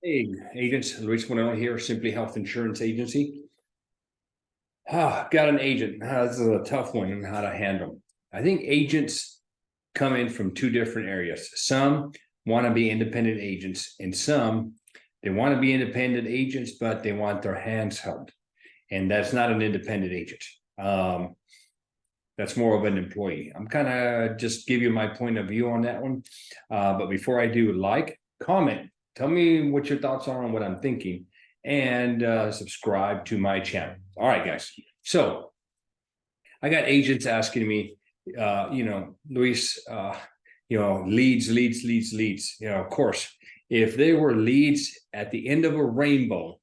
Hey, agents, Luis Moreno here, Simply Health Insurance Agency. Got an agent. This is a tough one on how to handle. I think agents come in from two different areas. Some want to be independent agents, and some they want to be independent agents, but they want their hands held. And that's not an independent agent. That's more of an employee. I'm kind of just give you my point of view on that one. But before I do, comment, tell me what your thoughts are on what I'm thinking, and subscribe to my channel. All right, guys. So I got agents asking me, Luis, leads. Of course, if they were leads at the end of a rainbow,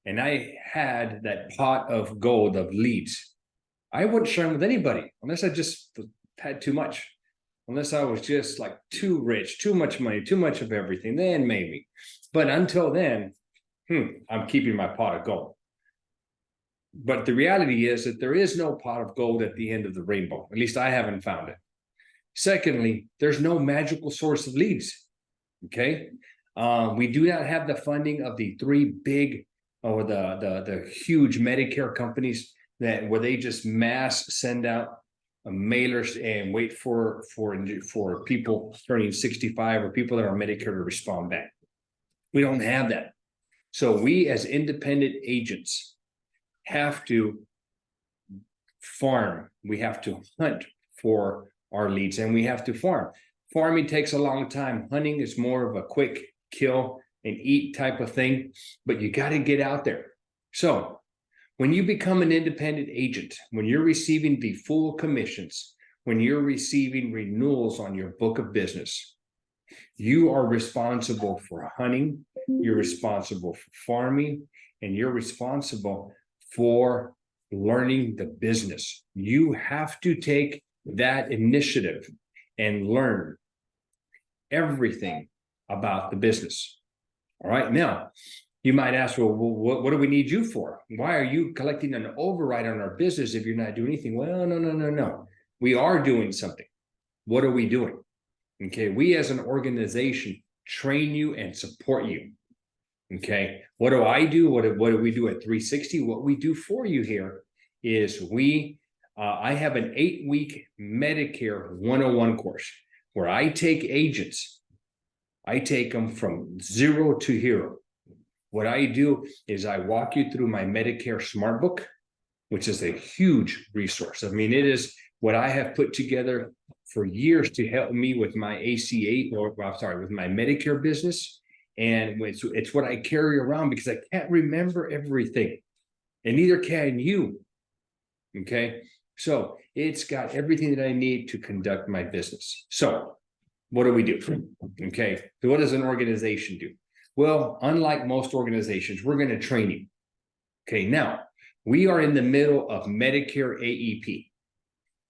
and I had that pot of gold of leads, I wouldn't share them with anybody unless I just had too much, unless I was just like too rich, too much money, too much of everything, then maybe. But until then, I'm keeping my pot of gold. But the reality is that there is no pot of gold at the end of the rainbow. At least I haven't found it. Secondly, there's no magical source of leads. Okay. We do not have the funding of the three big or the huge Medicare companies where they just mass send out mailers and wait for people turning 65 or people that are Medicare to respond back. We don't have that. So we as independent agents have to farm. We have to hunt for our leads, and we have to farm. Farming takes a long time. Hunting is more of a quick kill and eat type of thing, but you got to get out there. So when you become an independent agent, when you're receiving the full commissions, when you're receiving renewals on your book of business, you are responsible for hunting, you're responsible for farming, and you're responsible for learning the business. You have to take that initiative and learn everything about the business. All right. Now, you might ask, well, what do we need you for? Why are you collecting an override on our business if you're not doing anything? Well, no. We are doing something. What are we doing? Okay. We as an organization train you and support you. Okay. What do I do? What do we do at 360? What we do for you here is I have an 8-week Medicare 101 course where I take agents. I take them from zero to hero. What I do is I walk you through my Medicare Smart Book, which is a huge resource. I mean, it is what I have put together for years to help me with my with my Medicare business. And it's what I carry around because I can't remember everything, and neither can you. Okay. So it's got everything that I need to conduct my business. So what do we do? Okay. So what does an organization do? Well, unlike most organizations, we're going to train you. Okay. Now we are in the middle of Medicare AEP.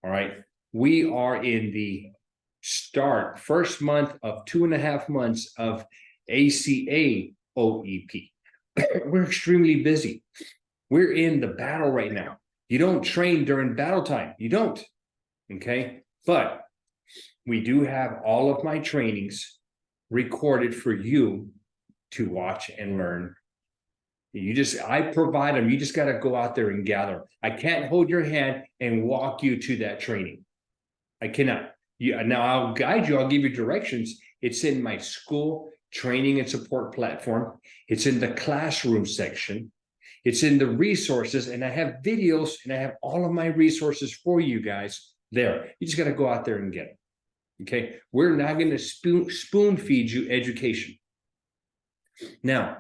All right. We are in the first month of 2.5 months of ACA OEP. We're extremely busy. We're in the battle right now. You don't train during battle time. You don't. Okay. But we do have all of my trainings recorded for you to watch and learn. I provide them. You just got to go out there and gather. I can't hold your hand and walk you to that training. I cannot. Now I'll guide you. I'll give you directions. It's in my school training and support platform. It's in the classroom section. It's in the resources, and I have videos, and I have all of my resources for you guys there. You just got to go out there and get it. Okay. We're not going to spoon feed you education. Now,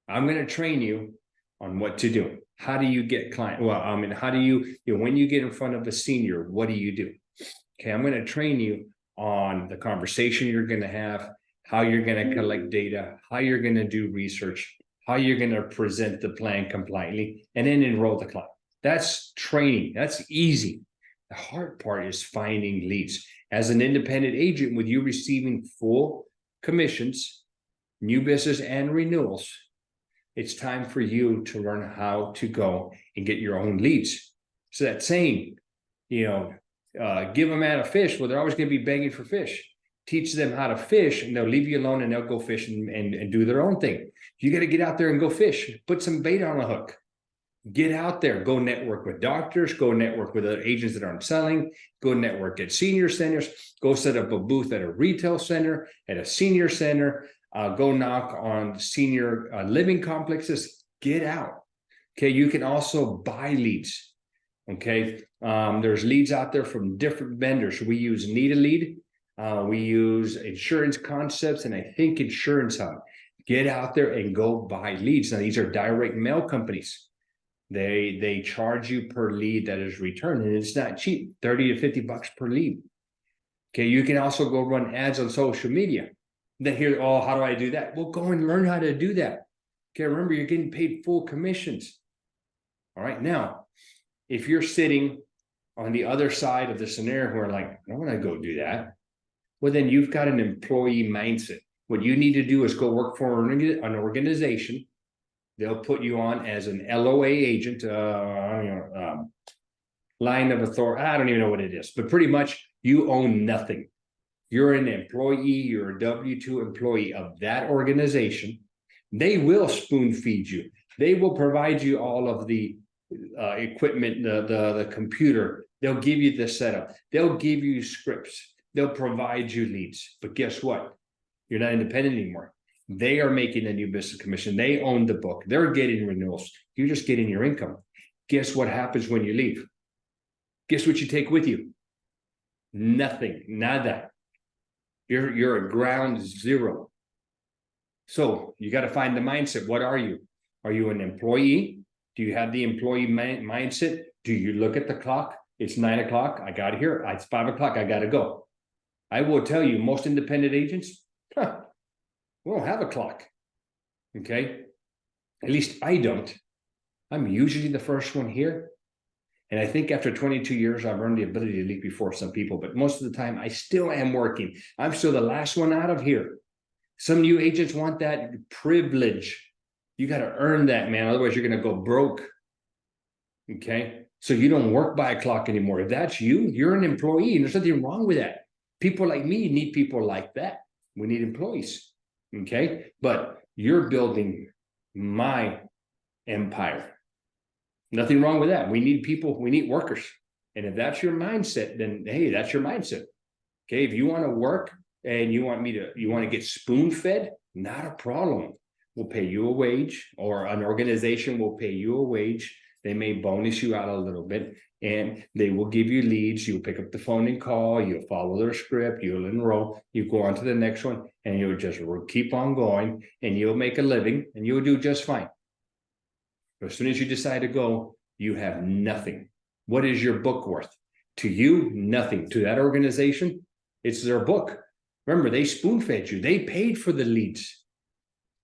I'm going to train you on what to do. How do you get client? Well, I mean, how do you when you get in front of a senior, what do you do? Okay. I'm going to train you on the conversation you're going to have, how you're going to collect data, how you're going to do research, how you're going to present the plan compliantly, and then enroll the client. That's training. That's easy. The hard part is finding leads. As an independent agent, with you receiving full commissions, new business, and renewals, it's time for you to learn how to go and get your own leads. So that saying, give a man a fish, well, they're always going to be begging for fish. teach them how to fish, and they'll leave you alone and they'll go fish and do their own thing. You got to get out there and go fish. Put some bait on a hook. Get out there. Go network with doctors. Go network with other agents that aren't selling. Go network at senior centers. Go set up a booth at a retail center, at a senior center. Go knock on senior living complexes. Get out. Okay, you can also buy leads. Okay, there's leads out there from different vendors. We use Need a Lead. We use Insurance Concepts, and I think Insurance Hub. Get out there and go buy leads. Now, these are direct mail companies. They charge you per lead that is returned, and it's not cheap, 30 to 50 bucks per lead. Okay, you can also go run ads on social media. Then here, oh, how do I do that? Well, go and learn how to do that. Okay, remember, you're getting paid full commissions. All right, now, if you're sitting on the other side of the scenario where like, I don't want to go do that, well, then you've got an employee mindset. What you need to do is go work for an organization. They'll put you on as an LOA agent, line of authority. I don't even know what it is, but pretty much you own nothing. You're an employee, you're a W-2 employee of that organization. They will spoon feed you. They will provide you all of the equipment, the computer. They'll give you the setup. They'll give you scripts. They'll provide you leads. But guess what? You're not independent anymore. They are making a new business commission. They own the book. They're getting renewals. You're just getting your income. Guess what happens when you leave? Guess what you take with you? Nothing. Nada. You're at ground zero. So you got to find the mindset. What are you? Are you an employee? Do you have the employee mindset? Do you look at the clock? It's 9 o'clock. I got here. It's 5 o'clock. I got to go. I will tell you, most independent agents, we don't have a clock. Okay. At least I don't. I'm usually the first one here. And I think after 22 years, I've earned the ability to leave before some people, but most of the time I still am working. I'm still the last one out of here. Some new agents want that privilege. You got to earn that, man. Otherwise, you're going to go broke. Okay. So you don't work by a clock anymore. If that's you, you're an employee, and there's nothing wrong with that. People like me need people like that. We need employees. Okay. But you're building my empire. Nothing wrong with that. We need people. We need workers. And if that's your mindset, then hey, that's your mindset. Okay. If you want to work and you want to get spoon fed, not a problem. We'll pay you a wage, or an organization will pay you a wage. They may bonus you out a little bit, and they will give you leads. You'll pick up the phone and call. You'll follow their script. You'll enroll. You go on to the next one, and you'll just keep on going, and you'll make a living, and you'll do just fine. But as soon as you decide to go, you have nothing. What is your book worth? To you, nothing. To that organization, it's their book. Remember, they spoon-fed you. They paid for the leads.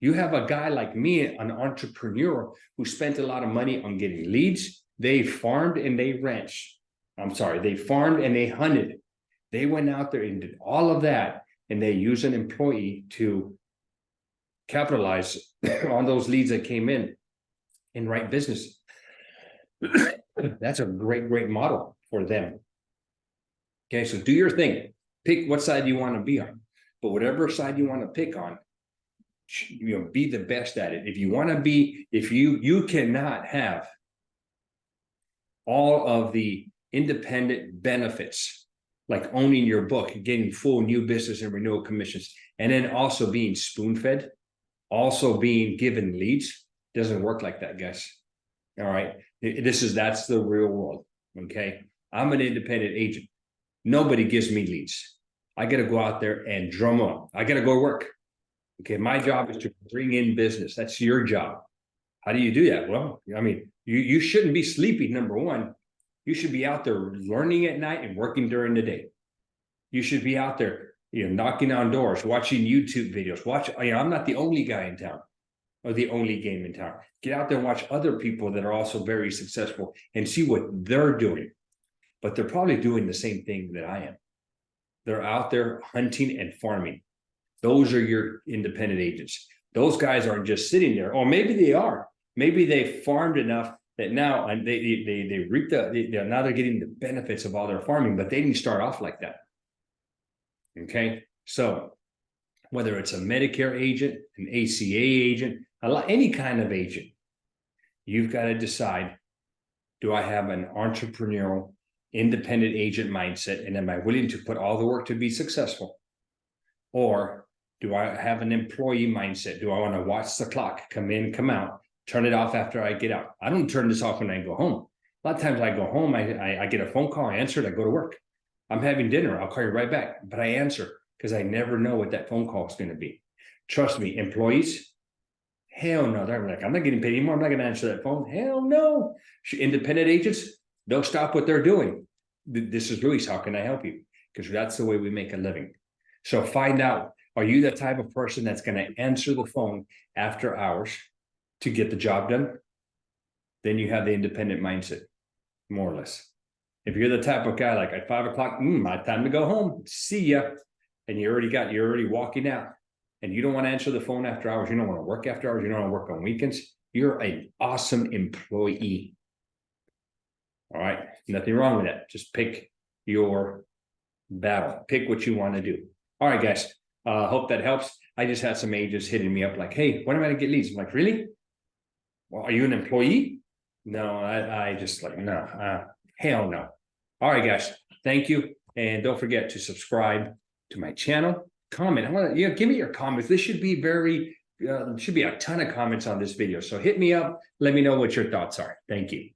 You have a guy like me, an entrepreneur, who spent a lot of money on getting leads. They farmed and they ranched. They farmed and they hunted. They went out there and did all of that, and they used an employee to capitalize on those leads that came in and write business. That's a great, great model for them. Okay, so do your thing. Pick what side you want to be on. But whatever side you want to pick on, be the best at it. If you want to be, if you cannot have all of the independent benefits, like owning your book, getting full new business and renewal commissions, and then also being spoon-fed, also being given leads. Doesn't work like that, guys. All right. That's the real world. Okay. I'm an independent agent. Nobody gives me leads. I got to go out there and drum up. I got to go work. Okay. My job is to bring in business. That's your job. How do you do that? Well, I mean, you shouldn't be sleeping. Number one, you should be out there learning at night and working during the day. You should be out there, knocking on doors, watching YouTube videos. I'm not the only guy in town, or the only game in town. Get out there and watch other people that are also very successful and see what they're doing. But they're probably doing the same thing that I am. They're out there hunting and farming. Those are your independent agents. Those guys aren't just sitting there. Or maybe they are. Maybe they farmed enough that now they reap now they're getting the benefits of all their farming, but they didn't start off like that. Okay. So whether it's a Medicare agent, an ACA agent, any kind of agent, you've got to decide, do I have an entrepreneurial, independent agent mindset? And am I willing to put all the work to be successful? Or do I have an employee mindset? Do I want to watch the clock, come in, come out, turn it off after I get out? I don't turn this off when I go home. A lot of times I go home, I get a phone call, I answer it, I go to work. I'm having dinner, I'll call you right back, but I answer because I never know what that phone call is going to be. Trust me, employees, hell no. They're like, I'm not getting paid anymore. I'm not going to answer that phone. Hell no. Independent agents, they'll stop what they're doing. This is Luis. How can I help you? Because that's the way we make a living. So find out, are you the type of person that's going to answer the phone after hours to get the job done? Then you have the independent mindset, more or less. If you're the type of guy like at 5 o'clock, my time to go home, see ya. And you're already walking out and you don't want to answer the phone after hours. You don't want to work after hours. You don't want to work on weekends. You're an awesome employee. All right. Nothing wrong with that. Just pick your battle. Pick what you want to do. All right, guys. Hope that helps. I just had some agents hitting me up like, hey, when am I going to get leads? I'm like, really? Well, are you an employee? No, I just like, no, hell no. All right, guys. Thank you. And don't forget to subscribe to my channel. Comment. I want to, give me your comments. This should be should be a ton of comments on this video. So hit me up. Let me know what your thoughts are. Thank you.